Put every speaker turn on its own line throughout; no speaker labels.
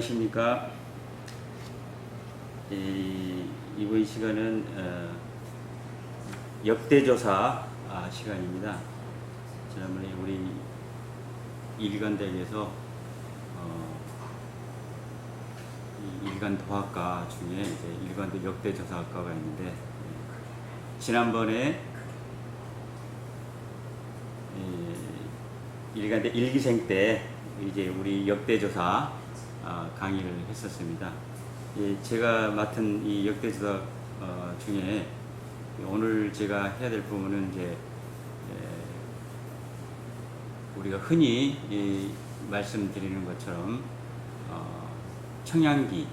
안녕하십니까. 이번 시간은 역대조사 시간입니다. 지난번에 우리 일간대학에서 일간 도학과 중에 이제 일간도 역대조사학과가 있는데, 지난번에 일간대 1기생 때 이제 우리 역대조사 강의를 했었습니다. 제가 맡은 이 역대조사 중에 오늘 제가 해야 될 부분은 이제 우리가 흔히 말씀드리는 것처럼 청양기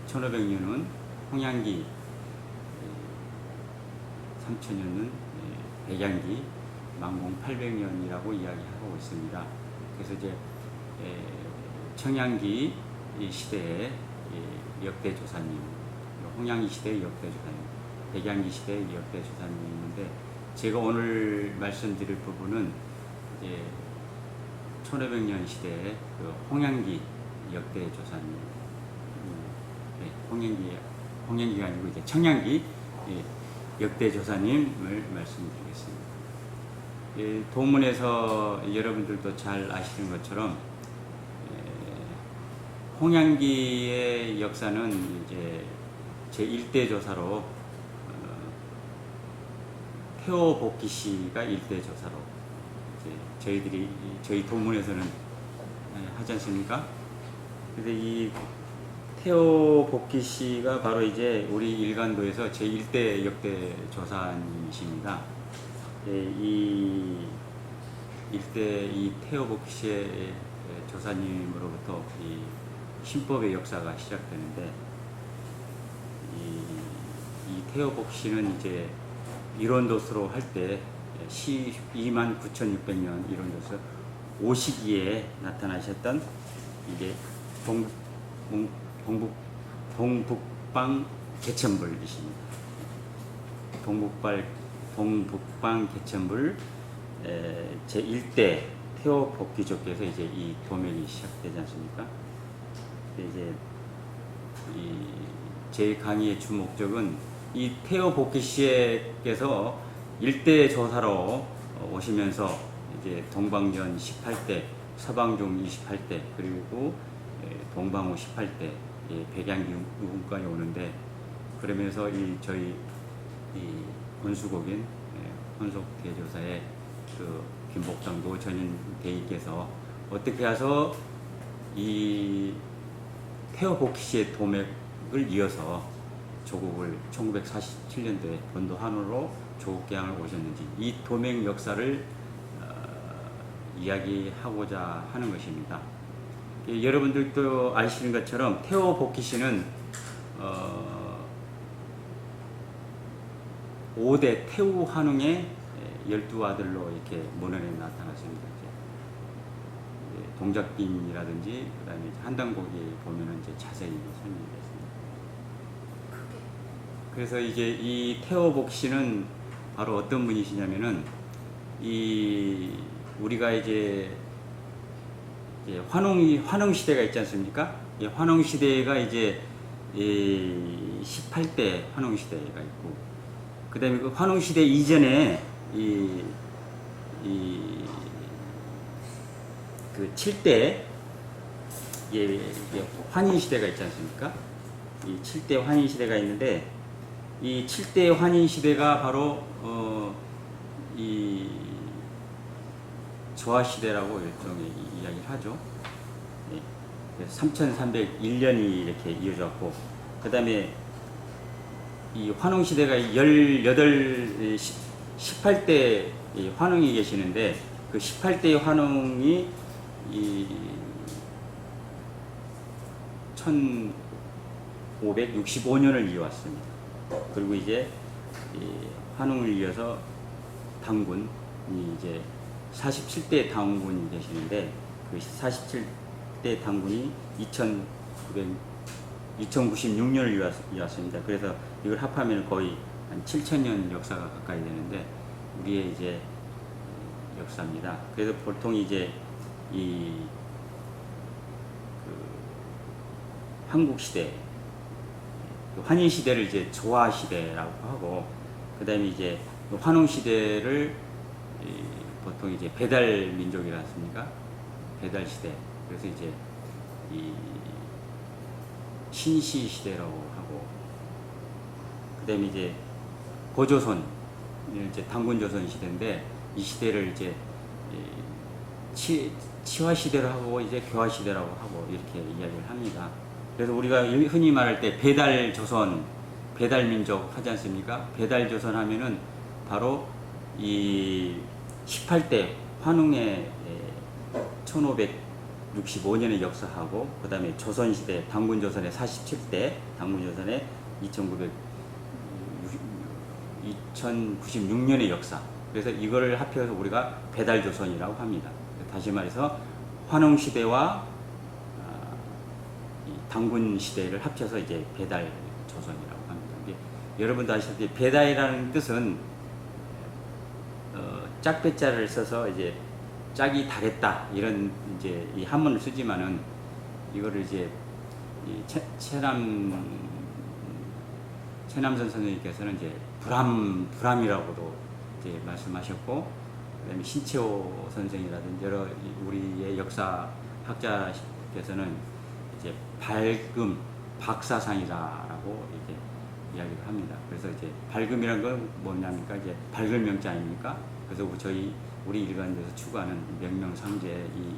1500년은 홍양기 3000년은 백양기 만공 800년이라고 이야기하고 있습니다. 그래서 이제 청양기 시대의 역대조사님, 홍양기 시대의 역대조사님, 백양기 시대의 역대조사님이 있는데, 제가 오늘 말씀드릴 부분은 이제 1500년 시대의 그 홍양기 역대조사님, 홍양기가 아니고 이제 청양기 역대조사님을 말씀드리겠습니다. 도문에서 여러분들도 잘 아시는 것처럼 홍양기의 역사는 이제 제1대 조사로 태오복기 씨가 1대 조사로 저희 도문에서는 하지 않습니까? 그래서 이 태오복기 씨가 바로 이제 우리 일간도에서 제1대 역대 조사님이십니다. 이 일대 이 태오복기 씨의 조사님으로부터 이 신법의 역사가 시작되는데, 이 태오복기 씨는 이제 일원도수로 할 때 29600년 일원도수 5시기에 나타나셨던 이제 동북방 개천불이십니다. 동북방 개천불 제1대 태오복기족께서 이제 이 도명이 시작되지 않습니까? 이제 제 강의의 주 목적은 이 태오복기 씨께서 1대 조사로 오시면서 이제 동방전 18대, 서방종 28대, 그리고 동방호 18대, 백양기까지 오는데, 그러면서 저희 군수곡인 혼속대조사의 그 김복장도 전인 대의께서 어떻게 해서 이 태오복기 씨의 도맥을 이어서 조국을 1947년도에 본도 한우로 조국개항을 오셨는지, 이 도맥 역사를 이야기하고자 하는 것입니다. 여러분들도 아시는 것처럼 태오복기 씨는 5대 태우 한웅의 12아들로 이렇게 문헌에 나타났습니다. 동작빈이라든지 그다음에 한당곡에 보면은 이제 자세히 설명이 됐습니다. 그래서 이제 이 태오복기 씨는 바로 어떤 분이시냐면은 우리가 이제 환웅 시대가 있지 않습니까? 환웅 시대가 이제 18대 환웅 시대가 있고, 그다음에 그 환웅 시대 이전에 그 7대 환인 시대가 있지 않습니까? 이 7대 환인 시대가 있는데, 이 7대 환인 시대가 바로 이 조화 시대라고 일종의 이야기를 하죠. 3301년이 이렇게 이어졌고, 그 다음에 이 환웅 시대가 18대 환웅이 계시는데, 그 18대 환웅이 1565년을 이어왔습니다. 그리고 이제 환웅을 이어서 당군이 이제 47대 당군이 계시는데, 그 47대 당군이 2096년을 이어왔습니다. 그래서 이걸 합하면 거의 한 7000년 역사가 가까이 되는데, 우리의 이제 역사입니다. 그래서 보통 이제 이 그 한국 시대, 환인 시대를 이제 조화 시대라고 하고, 그다음에 이제 환웅 시대를 보통 이제 배달 민족이라 했습니까? 배달 시대. 그래서 이제 이 신시 시대라고 하고, 그다음에 이제 고조선, 이제 단군조선 시대인데, 이 시대를 이제 치화 시대로 하고 이제 교화 시대라고 하고 이렇게 이야기를 합니다. 그래서 우리가 흔히 말할 때 배달 조선, 배달 민족 하지 않습니까? 배달 조선 하면은 바로 이 18대 환웅의 1565년에 역사하고, 그 다음에 조선시대 단군조선의 47대 단군조선의 2096년의 역사. 그래서 이거를 합해서 우리가 배달조선이라고 합니다. 다시 말해서 환웅시대와 단군시대를 합쳐서 이제 배달조선이라고 합니다. 여러분도 아시다시피 배달이라는 뜻은 짝배자를 써서 이제 짝이 다랬다 이런 이제 이 한문을 쓰지만은, 이거를 이제 최남선 선생님께서는 이제 불함이라고도 이제 말씀하셨고, 그다음에 신채호 선생이라든지 여러 우리의 역사 학자께서는 이제 밝음, 박사상이다라고 이렇게 이야기를 합니다. 그래서 이제 밝음이란 건 뭐냐니까 이제 밝을 명자 아닙니까? 그래서 우리 일간에서 추구하는 명명상제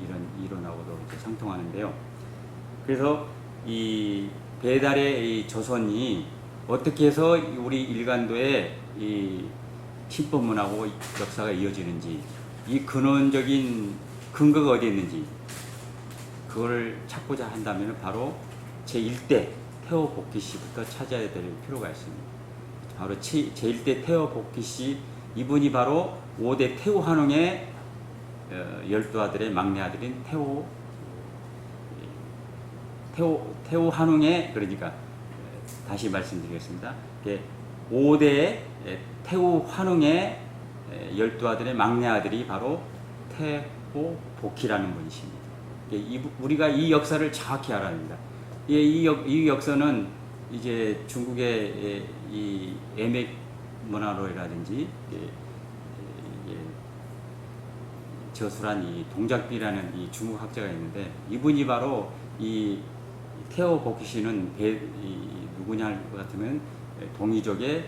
이런 이론하고도 이제 상통하는데요. 그래서 이 배달의 이 조선이 어떻게 해서 우리 일간도에 이 신법문하고 역사가 이어지는지, 이 근원적인 근거가 어디 있는지 그거를 찾고자 한다면 바로 제1대 태호복귀 씨부터 찾아야 될 필요가 있습니다. 바로 제1대 태호복귀 씨, 이분이 바로 5대 태후 환웅의 12아들의 막내 아들인 태후 환웅의, 그러니까 다시 말씀드리겠습니다. 5대 태후 환웅의 12아들의 막내 아들이 바로 태호복희라는 분이십니다. 우리가 이 역사를 정확히 알아야 합니다. 이 역사는 이제 중국의 이 에맥 문화로라든지 저수란 이 동작비라는 이 중국 학자가 있는데, 이분이 바로 이 태호복희 씨는 누구냐 할 것 같으면 동이족의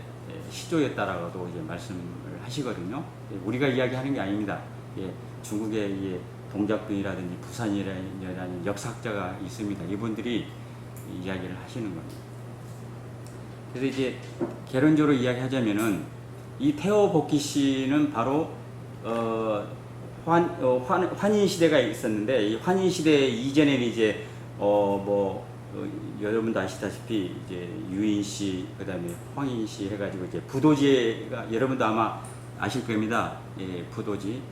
시조였다라고도 이제 말씀을 하시거든요. 우리가 이야기하는 게 아닙니다. 중국의 동작빈이라든지 부산이라는 역사학자가 있습니다. 이분들이 이야기를 하시는 겁니다. 그래서 이제 개론적으로 이야기하자면은 이 태호복희 씨는 바로 환인 시대가 있었는데, 이 환인 시대 이전에는 이제 여러분도 아시다시피 이제 유인 씨, 그다음에 황인 씨 해가지고 이제 부도지가, 여러분도 아마 아실 겁니다. 부도지,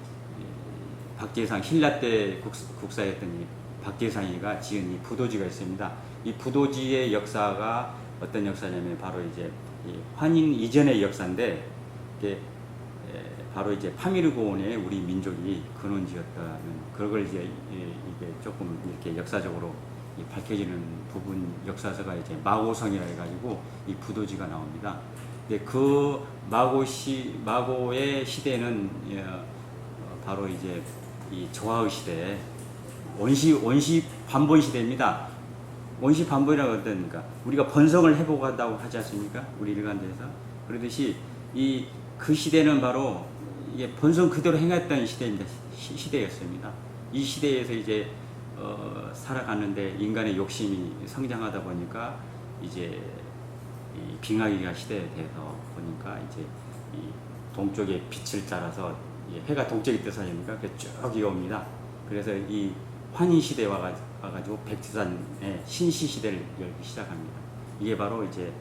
박재상 신라 때 국사였던 이 박재상이가 지은 이 부도지가 있습니다. 이 부도지의 역사가 어떤 역사냐면 바로 이제 이 환인 이전의 역사인데, 이게 바로 이제 파미르고원의 우리 민족이 근원지였다는, 그걸 이제 이게 조금 이렇게 역사적으로 밝혀지는 부분, 역사서가 이제 마고성이라 해가지고 이 부도지가 나옵니다. 근데 그 마고의 시대는 바로 이제 이 조화의 시대, 원시 반본 시대입니다. 원시 반본이라고 어떻습니까? 우리가 번성을 회복한다고 하지 않습니까? 우리 일간대에서. 그러듯이 그 시대는 바로 이게 번성 그대로 행했던 시대였습니다. 이 시대에서 이제 살아가는데 인간의 욕심이 성장하다 보니까 이제 이 빙하기가 시대에 돼서 보니까 이제 이 동쪽에 빛을 따라서 해가 동쪽이 뜨서 아닙니까? 쭉 이어옵니다. 그래서 이 환인 시대에 와가지고 백두산의 신시 시대를 열기 시작합니다. 이게 바로 이제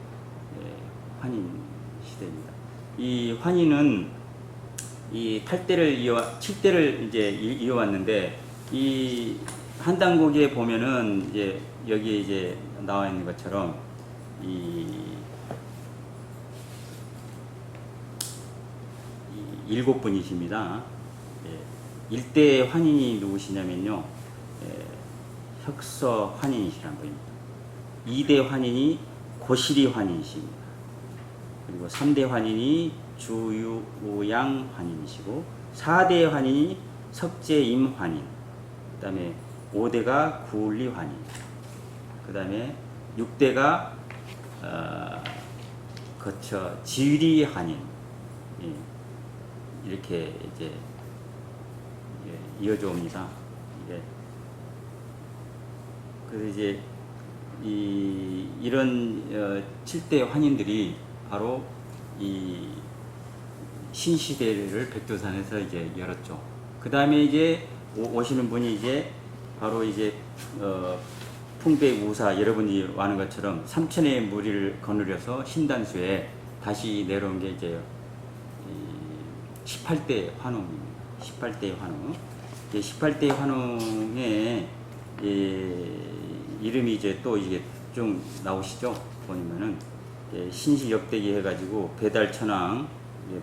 환인 시대입니다. 이 환인은 이 7대를 이제 이어왔는데, 이 한당고기에 보면은 이제 여기에 이제 나와 있는 것처럼 이 7분이십니다. 일대 환인이 누구시냐면요, 혁서 환인이시란 분입니다. 2대 환인이 고시리 환인이십니다. 그리고 3대 환인이 주유양 환인이시고 4대 환인이 석재임 환인, 그 다음에 5대가 구울리 환인, 그 다음에 6대가 지휘리 환인, 예, 이렇게 이제 이어져 옵니다. 그래서 이제 이런 7대 환인들이 바로 이 신시대를 백두산에서 이제 열었죠. 그 다음에 이제 오시는 분이 이제 바로 이제 풍백우사, 여러분이 아는 것처럼 삼천의 무리를 거느려서 신단수에 다시 내려온 게 이제 18대 환웅입니다. 18대 환웅. 18대 환웅의 이름이 이제 또 이게 좀 나오시죠? 보면은 신실역대기 해가지고 배달천왕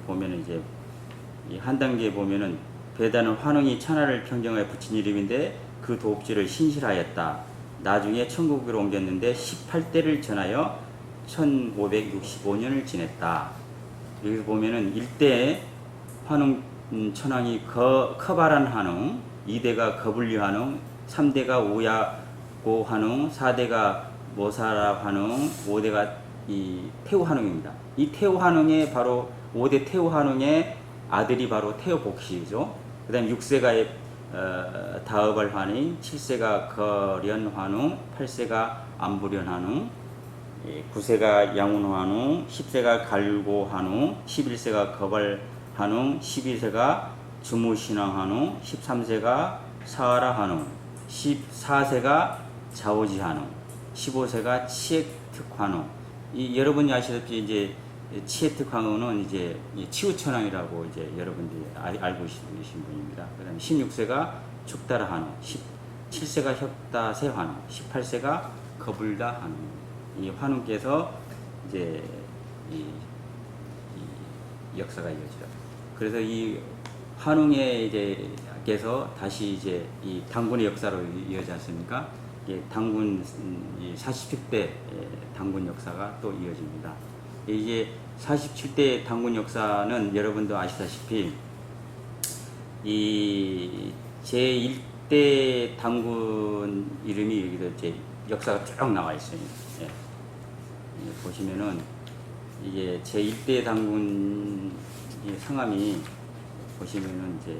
보면은 이제 한 단계 보면은 배달은 환웅이 천하를 평정하여 붙인 이름인데 그 도읍지를 신실하였다. 나중에 천국으로 옮겼는데 18대를 전하여 1565년을 지냈다. 여기서 보면은 1대 환웅 천왕이 커바란 환웅, 2대가 거불리 환웅, 3대가 오야고 환웅, 4대가 모사라 환웅, 5대가 이 태우 환웅입니다. 이 태우 환웅의 바로 5대 태우 환웅의 아들이 바로 태우 복시죠. 그 다음에 6세가 다ը발 환웅, 7세가 거련 환웅, 8세가 안부련 환웅, 9세가 양운 환웅, 10세가 갈고 환웅, 11세가 거발 환웅, 12세가 주무신왕 환웅, 13세가 사하라 환웅, 14세가 자오지 환웅, 15세가 치액특 환웅. 여러분이 아시다시피 이제 치액특 환웅은 이제 치우천왕이라고 이제 여러분들이 알고 계신 분입니다. 그다음에 16세가 죽다라 환웅, 17세가 혁다세 환웅, 18세가 거불다 환웅. 이 환웅께서 이제 이 역사가 이어져요. 그래서 이 환웅의 이제 께서 다시 이제 이 당군의 역사로 이어지지 않습니까? 당군 47대 당군 역사가 또 이어집니다. 이제 47대 당군 역사는 여러분도 아시다시피 이 제1대 당군 이름이 여기도 이제 역사가 쭉 나와 있습니다. 보시면은 이게 제1대 당군 성함이 보시면은 이제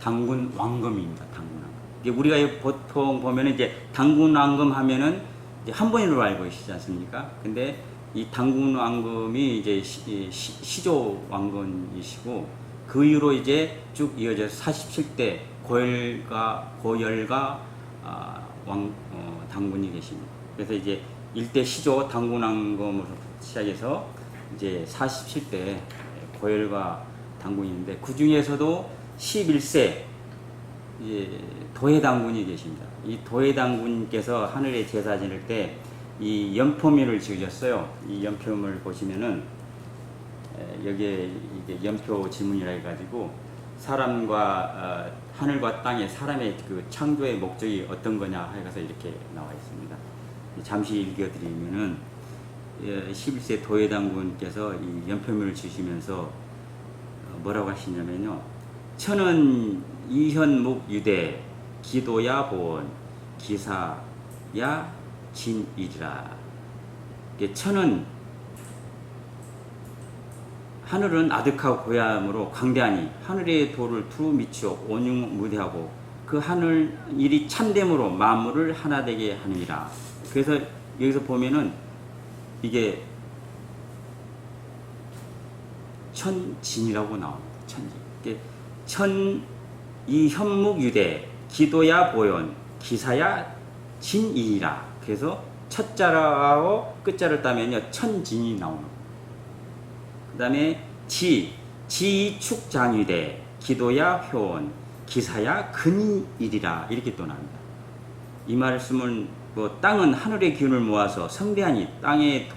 당군 왕검입니다. 당군 왕검. 이게 우리가 보통 보면은 이제 당군 왕검 하면은 이제 한 번으로 알고 계시지 않습니까? 근데 이 당군 왕검이 이제 시조 왕건이시고 그 이후로 이제 쭉 이어져서 47대 고열가 당군이 계십니다. 그래서 이제 1대 시조 당군 왕검으로 시작해서 이제 47대 고열가 당군인데 그 중에서도 11세 도해당군이 계십니다. 이 도해당군께서 하늘에 제사 지낼 때 이 연표문을 지으셨어요. 이 연표문을 보시면은 여기에 이게 연표 지문이라 해가지고 사람과 하늘과 땅의 사람의 그 창조의 목적이 어떤 거냐 해서 이렇게 나와 있습니다. 잠시 읽어드리면은 11세 도해당군께서 이 연표문을 지으시면서 뭐라고 하시냐면요. 천은 이현묵 유대 기도야 보원 기사야 진이리라. 천은 하늘은 아득하고 고야함으로 광대하니 하늘의 도를 두루 미치어 온융무대하고 그 하늘 일이 참됨으로 만물을 하나 되게 하느니라. 그래서 여기서 보면은 이게 천진이라고 나옵니다. 천진. 천이 현묵 유대 기도야 보현 기사야 진이라. 그래서 첫 자라하고 끝 자를 따면요 천진이 나옵니다. 그 다음에 지축 장유대 기도야 효원 기사야 근이리라. 이렇게 또 나옵니다. 이 말씀은 뭐 땅은 하늘의 기운을 모아서 성대하니 땅의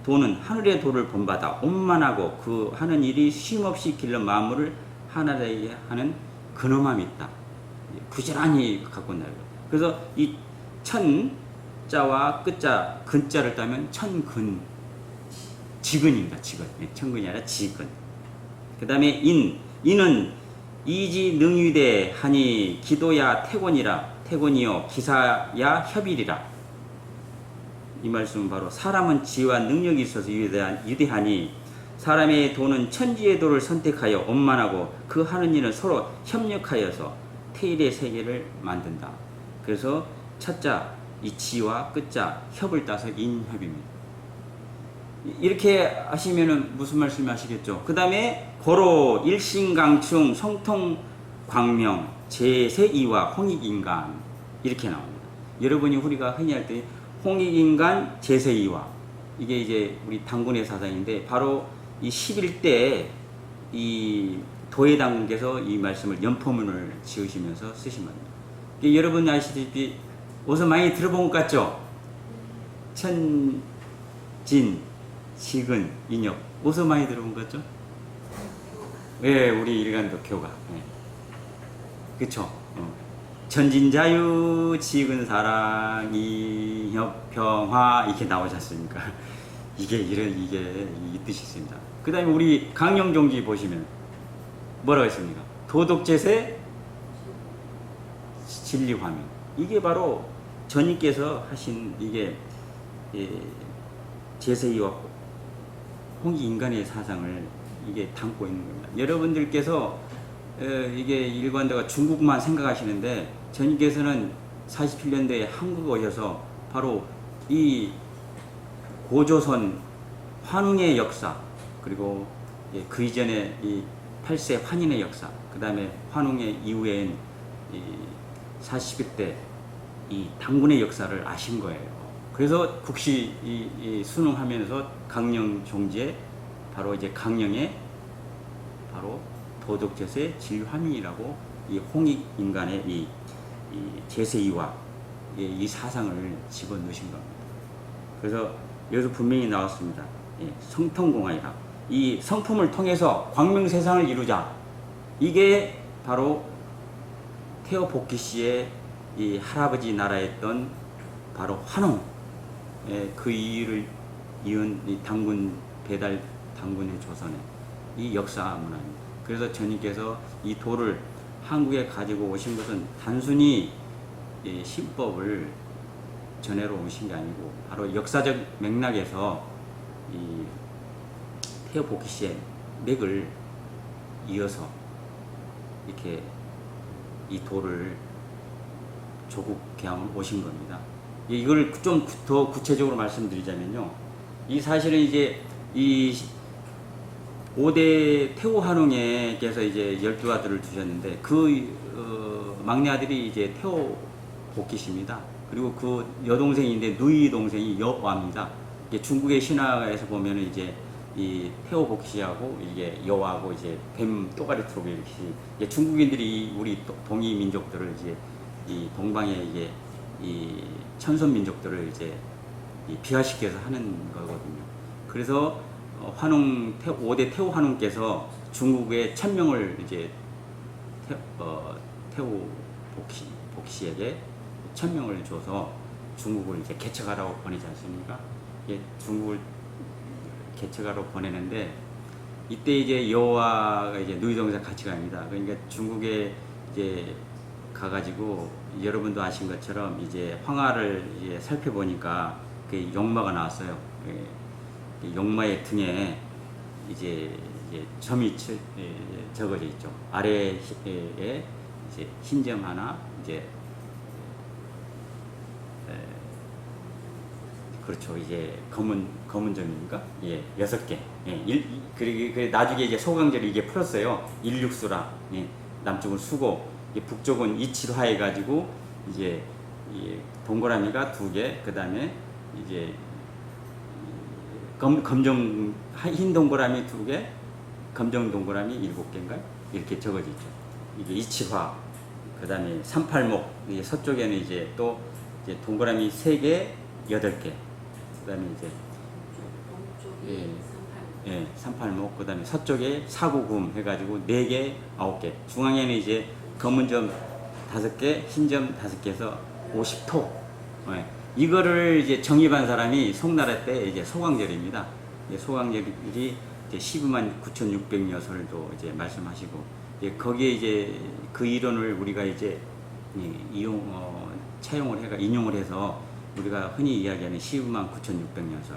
도는 하늘의 도를 본받아 온만하고 그 하는 일이 쉼없이 길러 만물을 하나 되게 하는 근엄함이 있다. 부지런히 갖고 온다. 그래서 이 천자와 끝자, 근자를 따면 천근, 지근입니다. 지근. 천근이 아니라 지근. 그 다음에 인은 이지능유대 하니 기도야 태곤이라, 태곤이요 기사야 협일이라. 이 말씀은 바로 사람은 지혜와 능력이 있어서 유대하니 사람의 도는 천지의 도를 선택하여 원만하고 그 하는 일은 서로 협력하여서 태일의 세계를 만든다. 그래서 첫자 이 지와 끝자 협을 따서 인협입니다. 이렇게 하시면은 무슨 말씀이 하시겠죠? 그 다음에 고로 일신강충 성통광명 제세이와 홍익인간 이렇게 나옵니다. 여러분이 우리가 흔히 할 때 홍익인간 제세이와 이게 이제 우리 당군의 사상인데 바로 이 11대 이 도의 당군께서 이 말씀을 연포문을 지으시면서 쓰신 겁니다. 여러분 아시다시피 어디서 많이 들어본 것 같죠? 천진 지근, 인역. 어디서 많이 들어본 것 같죠? 예, 우리 일간도 교가. 예. 그쵸? 천진자유, 지근사랑, 인협, 평화, 이렇게 나오지 않습니까? 이게 이 뜻이 있습니다. 그 다음에 우리 강령종지 보시면 뭐라고 했습니까? 도덕제세, 진리화명. 이게 바로 전님께서 하신 이게 제세이와 홍익인간의 사상을 이게 담고 있는 겁니다. 여러분들께서 이게 일관되가 중국만 생각하시는데 전님께서는 47년도에 한국 오셔서 바로 이 고조선 환웅의 역사 그리고 그 이전에 이 8세 환인의 역사 그 다음에 환웅의 이후엔 이 41대 이 당군의 역사를 아신 거예요. 그래서 국시 이 순응하면서 강령 종지에 바로 이제 강령에 바로 도덕제세 진리화명이라고 이 홍익인간의 이 제세이와 이 사상을 집어넣으신 겁니다. 그래서 여기서 분명히 나왔습니다. 성통공화이라 이 성품을 통해서 광명세상을 이루자. 이게 바로 태호 복희 씨의 이 할아버지 나라였던 바로 환웅 그 이유를 이은 이 당군 배달 당군의 조선의 이 역사 문화입니다. 그래서 전님께서 이 도를 한국에 가지고 오신 것은 단순히 이 신법을 전해로 오신 게 아니고 바로 역사적 맥락에서 이 태호 복희 씨의 맥을 이어서 이렇게 이 도를 조국 개항을 오신 겁니다. 이걸 좀 더 구체적으로 말씀드리자면요. 이 사실은 이제 이 5대 태호 한웅에께서 이제 12아들을 두셨는데 그 막내 아들이 이제 태호 복희 씨입니다. 그리고 그 여동생인데 누이 동생이 여와입니다. 중국의 신화에서 보면은 이제 이 태호 복희 씨하고 이게 여와하고 이제 뱀 또가리 트로비 이렇게 중국인들이 우리 동이 민족들을 이제 이 동방의 이게 이 천선 민족들을 이제 비하시켜서 하는 거거든요. 그래서 환웅 5대 태호 환웅께서 중국의 1000명을 이제 태호 복희에게 1000명을 줘서 중국을 이제 개척하라고 보내지 않습니까? 중국을 개척하러 보내는데 이때 이제 여호와가 이제 누이동생 같이 갑니다. 그러니까 중국에 이제 가가지고 여러분도 아신 것처럼 이제 황하를 이제 살펴보니까 그 용마가 나왔어요. 용마의 등에 이제 점이 적어져 있죠. 아래에 이제 흰 점 하나 이제 그렇죠. 이제 검은 점입니까? 6개. 그리고 나중에 이제 소강제를 이게 풀었어요. 일육수라. 남쪽은 수고, 북쪽은 이치화 해가지고 이제 동그라미가 2개. 그 다음에 이제 검정 흰 동그라미 2개, 검정 동그라미 7개인가요? 이렇게 적어져 있죠. 이게 이치화. 그 다음에 38목. 서쪽에는 이제 또 이제 동그라미 3개, 8개. 그 다음에 이제 38목, 그 다음에 서쪽에 사구금 해가지고 4개, 9개. 중앙에는 이제 검은 점 5개, 흰 점 5개에서 50토. 예. 이거를 이제 정립한 사람이 송나라 때 이제 소광절입니다. 소광절이 이제 12만 9,600여설도 이제 말씀하시고, 거기에 이제 그 이론을 우리가 이제 인용을 해서 우리가 흔히 이야기하는 12만 9,600여설.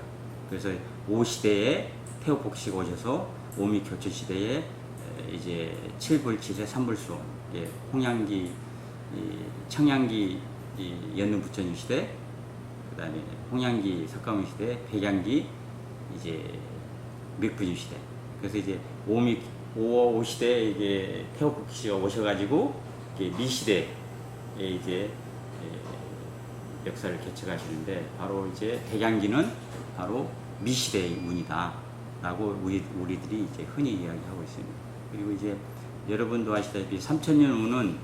그래서 5시대에 태호복식 오셔서 오미 교체 시대에 이제 7불7세 3불수, 홍양기, 청양기 연능 부처님 시대, 그 다음에 홍양기 석가모니 시대, 백양기 이제 밀부심 시대. 그래서 이제 오 시대에 이게 태호복씨가 오셔가지고 미 시대에 이제 역사를 개척하시는데, 바로 이제 백양기는 바로 미 시대의 운이다라고 우리들이 이제 흔히 이야기하고 있습니다. 그리고 이제 여러분도 아시다시피 3000년 운은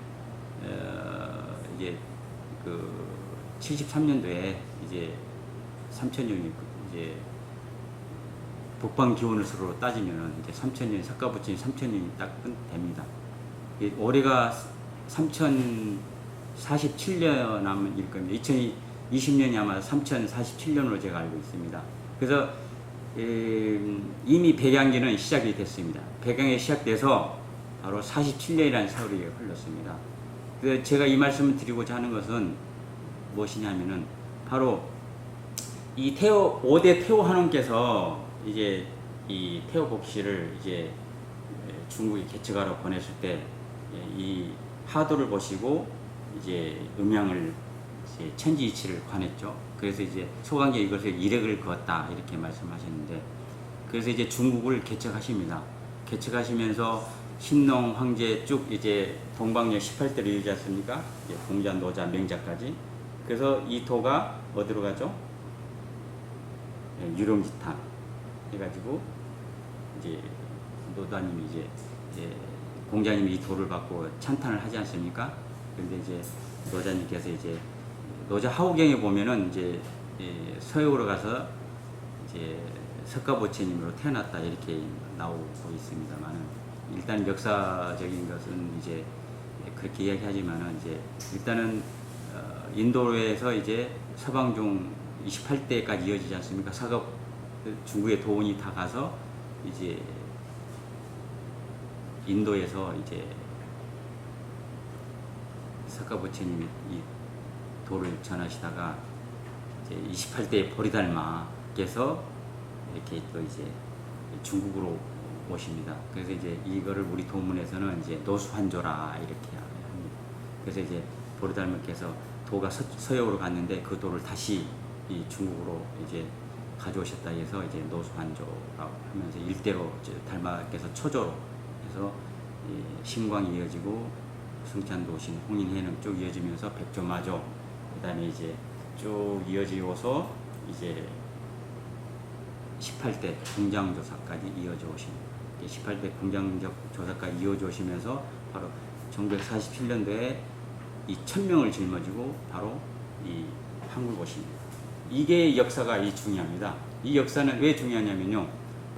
이제 그 73년도에 이제 3000년이 이제 북방 기원으로 따지면 이제 3000년, 석가부처님 3000년이 딱 됩니다. 올해가 3047년 남일 겁니다. 2020년이 아마 3047년으로 제가 알고 있습니다. 그래서 이미 백양기는 시작이 됐습니다. 백양이 시작돼서 바로 47년이라는 세월이 흘렀습니다. 그래서 제가 이 말씀을 드리고자 하는 것은 무엇이냐면은 바로 이 5대 태호 한원께서 이제 이 태호복씨를 이제 중국에 개척하러 보냈을 때 이 하도를 보시고 이제 음양을 이제 천지이치를 관했죠. 그래서 이제 소광계 이것을 이력을 그었다 이렇게 말씀하셨는데, 그래서 이제 중국을 개척하십니다. 개척하시면서 신농 황제 쭉 이제 동방역 18대를 이루지 않습니까? 공자, 노자, 명자까지. 그래서 이 도가 어디로 가죠? 유령지탄 해가지고 이제 노다님이 이제 공자님이 이 도를 받고 찬탄을 하지 않습니까? 그런데 이제 노자님께서 이제 노자 하우경에 보면은 이제 서역으로 가서 이제 석가보채님으로 태어났다 이렇게 나오고 있습니다만은, 일단 역사적인 것은 이제 그렇게 이야기하지만은 이제 일단은 인도에서 이제 서방종 28대까지 이어지지 않습니까? 중국의 도원이 다 가서 이제 인도에서 이제 석가부처님이 이 도를 전하시다가 이제 28대 보리달마께서 이렇게 또 이제 중국으로 오십니다. 그래서 이제 이거를 우리 도문에서는 이제 노수환조라 이렇게 합니다. 그래서 이제 보리달마께서 도가 서역으로 갔는데 그 도를 다시 이 중국으로 이제 가져오셨다 해서 이제 노수환조라고 하면서 일대로 이제 달마께서 초조로 해서 신광이 이어지고 승찬도신, 홍인해는 쭉 이어지면서 백조마조, 그다음에 이제 쭉 이어지고서 이제 18대 공장조사까지 이어져 오십니다. 18대 공장조사까지 이어져 오시면서 바로 1947년도에 이 1000명을 짊어지고 바로 이 한국을 오십니다. 이게 역사가 중요합니다. 이 역사는 왜 중요하냐면요,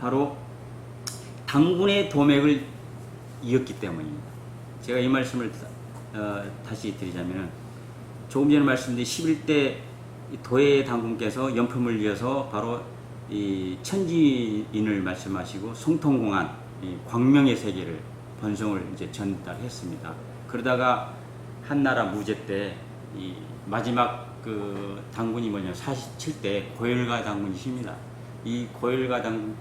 바로 당군의 도맥을 이었기 때문입니다. 제가 이 말씀을 다시 드리자면, 조금 전에 말씀드린 11대 도의 당군께서 연품을 이어서 바로 이 천지인을 말씀하시고 성통공안, 이 광명의 세계를 번성을 이제 전달했습니다. 그러다가 한나라 무제 때 이 마지막 그 당군이 뭐냐, 47대 고열가 당군이십니다. 이 고열가 당군,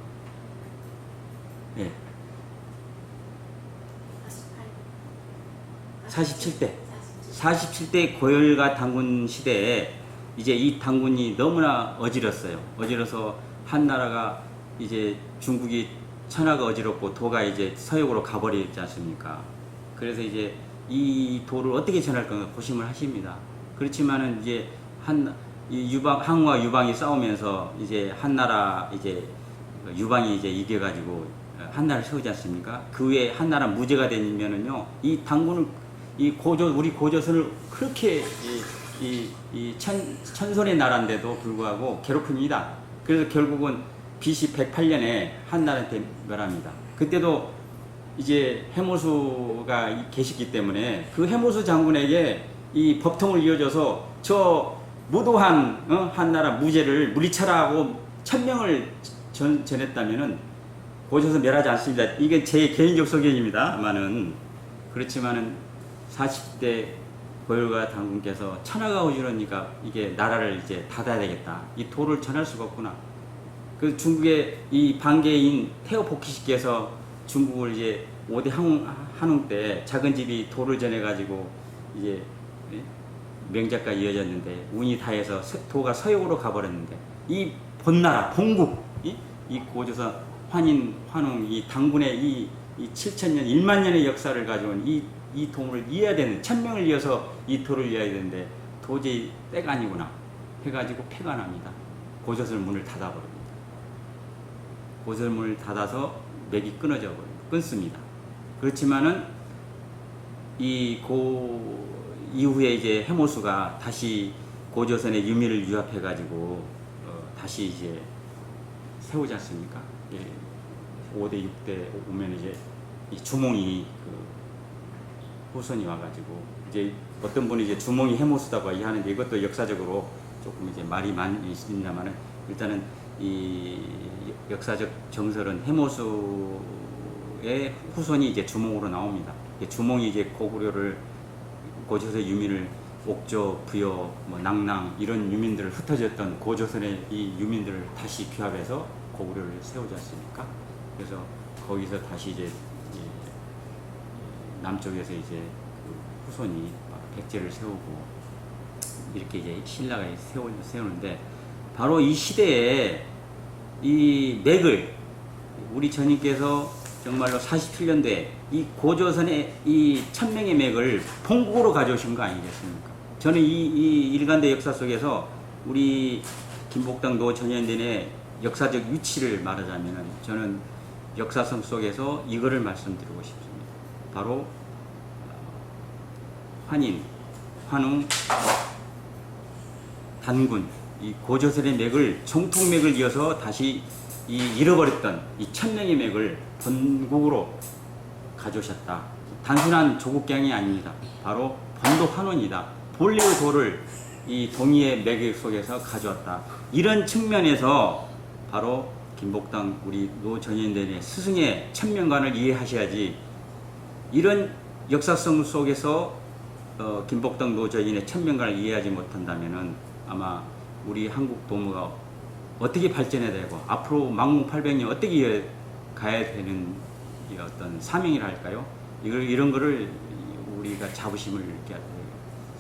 네. 47대 고열가 당군 시대에 이제 이 당군이 너무나 어지럽어요. 어지러서 한나라가 이제 중국이 천하가 어지럽고 도가 이제 서역으로 가버리지 않습니까? 그래서 이제 이 도를 어떻게 전할 건가 고심을 하십니다. 그렇지만은 이제 항우와 유방이 싸우면서 이제 한나라 이제 유방이 이제 이겨가지고 한나라를 세우지 않습니까? 그 외에 한나라 무죄가 되면은요, 이 당군을 우리 고조선을 그렇게 천손의 나라인데도 불구하고 괴롭힙니다. 그래서 결국은 BC 108년에 한나라한테 멸합니다. 그때도 이제 해모수가 계시기 때문에 그 해모수 장군에게 이 법통을 이어줘서 저 무도한 한나라 무죄를 물리쳐라하고 천명을 전했다면은 고조선 멸하지 않습니다. 이게 제 개인적 소견입니다만은 그렇지만은 40대 고열가 당군께서 천하가 오지러니까 이게 나라를 이제 닫아야 되겠다. 이 도를 전할 수가 없구나. 그 중국의 이 반개인 태오복희씨께서 중국을 이제 5대 한웅 때 작은 집이 도를 전해가지고 이제 명작가 이어졌는데 운이 다해서 도가 서역으로 가버렸는데 이 본나라 본국 이 고조선 환인 환웅 이 당군의 이 7천년 1만 년의 역사를 가져온 이 도를 이어야 되는 천명을 이어서 이 도를 이어야 되는데 도저히 때가 아니구나 해가지고 패가 납니다. 고조선 문을 닫아버립니다. 고조선 문을 닫아서 맥이 끊어져 끊습니다. 그렇지만은 이후에 이제 해모수가 다시 고조선의 유미를 유합해가지고 다시 이제 세우지 않습니까? 예, 5대 6대 오면 이제 이 주몽이 후손이 와가지고 이제 어떤 분이 이제 주몽이 해모수다고 하는데 이것도 역사적으로 조금 이제 말이 많이 있습니다만은 일단은 이 역사적 정설은 해모수의 후손이 이제 주몽으로 나옵니다. 주몽이 이제 고구려를 고조선의 유민을 옥조, 부여, 낭랑 이런 유민들을 흩어졌던 고조선의 이 유민들을 다시 규합해서 고구려를 세우지 않습니까? 그래서 거기서 다시 이제 남쪽에서 이제 그 후손이 백제를 세우고 이렇게 이제 신라가 세우는데 바로 이 시대에 이 맥을 우리 전님께서 정말로 47년도에 이 고조선의 이 천명의 맥을 본국으로 가져오신 거 아니겠습니까? 저는 이 일간대 역사 속에서 우리 김복당 노전현대의 역사적 위치를 말하자면 저는 역사성 속에서 이거를 말씀드리고 싶습니다. 바로 환인, 환웅, 단군 이 고조선의 맥을 정통맥을 이어서 다시 이 잃어버렸던 이 천명의 맥을 본국으로 가져오셨다. 단순한 조국경이 아닙니다. 바로 본도 환원이다. 본래의 도를 이 동의의 맥 속에서 가져왔다. 이런 측면에서 바로 김복당 우리 노전현대의 스승의 천명관을 이해하셔야지 이런 역사성 속에서 김복당 노전현의 천명관을 이해하지 못한다면은 아마 우리 한국 도무가 어떻게 발전해야 되고 앞으로 망공 800년 어떻게 가야 되는 어떤 사명이라 할까요? 이런 거를 우리가 자부심을 이렇게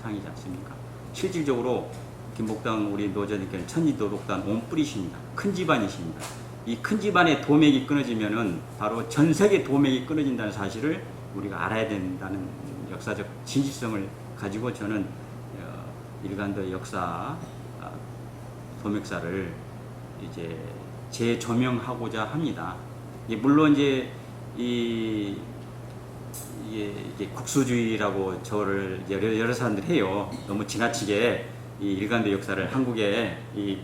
상이지 않습니까? 실질적으로 김복당 우리 노전님께는 천지도독단 온뿌리십니다. 큰 집안이십니다. 이 큰 집안의 도맥이 끊어지면은 바로 전 세계 도맥이 끊어진다는 사실을 우리가 알아야 된다는 역사적 진실성을 가지고 저는 일간도 역사 도맥사를 이제 재조명하고자 합니다. 물론 이제 이게 국수주의라고 저를 여러 사람들이 해요. 너무 지나치게 이 일간도 역사를 한국의 이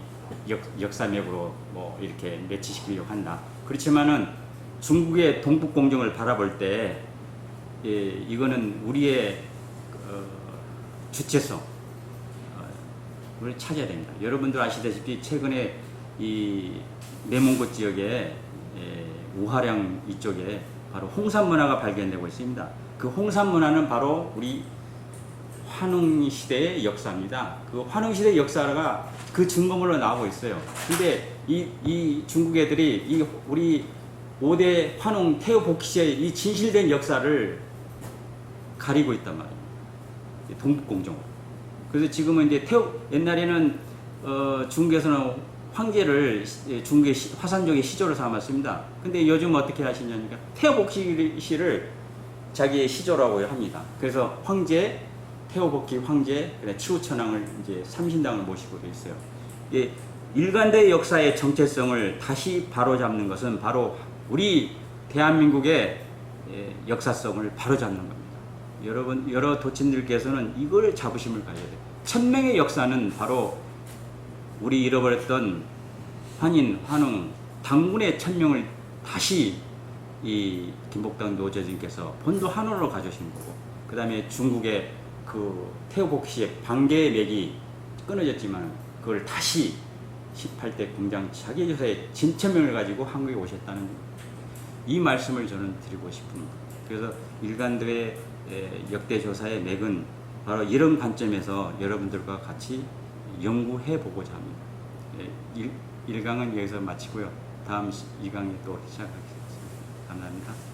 역사맥으로 뭐 이렇게 매치시키려고 한다. 그렇지만은 중국의 동북공정을 바라볼 때 이거는 우리의 주체성을 찾아야 됩니다. 여러분들 아시다시피 최근에 이 내몽고 지역에 우하량 이쪽에 바로 홍산 문화가 발견되고 있습니다. 그 홍산 문화는 바로 우리 환웅 시대의 역사입니다. 그 환웅 시대의 역사가 그 증거물로 나오고 있어요. 근데 이 중국 애들이 우리 5대 환웅 태오복희시의 이 진실된 역사를 가리고 있단 말이에요. 동북공정으로. 그래서 지금은 이제 옛날에는 중국에서는 황제를 중국의 화산족의 시조로 삼았습니다. 근데 요즘 어떻게 하시냐니까 태오복희씨를 자기의 시조라고 합니다. 그래서 황제, 태오복희 황제, 치우천왕을 이제 삼신당을 모시고 있어요. 일간대 역사의 정체성을 다시 바로잡는 것은 바로 우리 대한민국의 역사성을 바로잡는 겁니다. 여러분, 여러 도친들께서는 이걸 자부심을 가져야 돼요. 천명의 역사는 바로 우리 잃어버렸던 환인, 환웅, 당군의 천명을 다시 이 김복당 노조진께서 본도 한원으로 가져오신 거고, 그 다음에 중국의 그 태우복 시의 반개의 맥이 끊어졌지만 그걸 다시 18대 공장 자기 조사의 진천명을 가지고 한국에 오셨다는 이 말씀을 저는 드리고 싶습니다. 그래서 일간도의 역대 조사의 맥은 바로 이런 관점에서 여러분들과 같이 연구해 보고자 합니다. 1강은 여기서 마치고요. 다음 2강에 또 시작하겠습니다. 감사합니다.